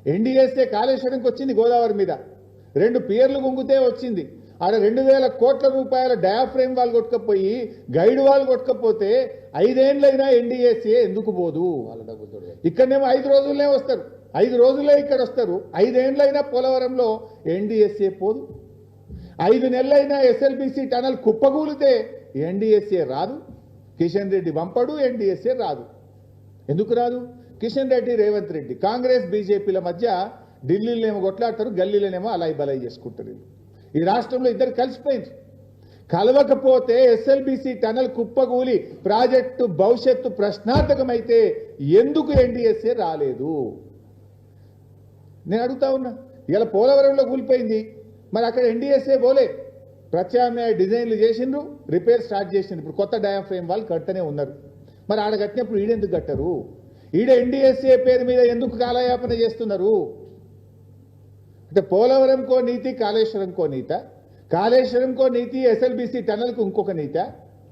NDSA కాళేశ్వరంకి వచ్చింది గోదావరి మీద 2 పియర్లు గుంగితే వచ్చింది. ఆడ 2000 కోట్ల రూపాయల డయాఫ్రేమ్ వాళ్ళు కొట్టుకపోయి గైడ్ వాళ్ళు కొట్టుకపోతే 5 ఏళ్ళైనా ఎన్డీఎస్ఏ ఎందుకు పోదు? ఇక్కడనేమో 5 రోజులనే వస్తారు, 5 రోజులే ఇక్కడ వస్తారు. 5 ఏళ్ళైనా పోలవరంలో ఎన్డీఎస్ఏ పోదు. 5 నెలలైనా ఎస్ఎల్బీసీ టనల్ కుప్పగూలితే ఎన్డీఎస్ఏ రాదు. కిషన్ రెడ్డి పంపడు, ఎన్డీఎస్ఏ రాదు. ఎందుకు రాదు? కిషన్ రెడ్డి, రేవంత్ రెడ్డి, కాంగ్రెస్ బీజేపీల మధ్య ఢిల్లీలోనేమో కొట్లాడతారు, గల్లీలోనేమో అలాయి బలాయి చేసుకుంటారు. ఈ రాష్ట్రంలో ఇద్దరు కలిసిపోయింది. కలవకపోతే ఎస్ఎల్బీసీ టనల్ కుప్పగూలి ప్రాజెక్టు భవిష్యత్తు ప్రశ్నార్థకమైతే ఎందుకు ఎన్డీఎస్ఏ రాలేదు? నేను అడుగుతా ఉన్నా. ఇలా పోలవరంలో కూలిపోయింది, మరి అక్కడ ఎన్డీఎస్ఏ పోలే. ప్రత్యామ్నాయ డిజైన్లు చేసిండ్రు, రిపేర్ స్టార్ట్ చేసిండ్రు. ఇప్పుడు కొత్త డయాఫ్రేమ్ వాళ్ళు కట్టనే ఉన్నారు. మరి ఆడ కట్టినప్పుడు ఈడెందుకు కట్టరు? ఈడ ఎన్డీఎస్ఏ పేరు మీద ఎందుకు కాలయాపన చేస్తున్నారు? అంటే పోలవరంకో నీతి, కాళేశ్వరంకో నీత, కాళేశ్వరంకో నీతి, ఎస్ఎల్బీసీ టనల్కు ఇంకొక నీత.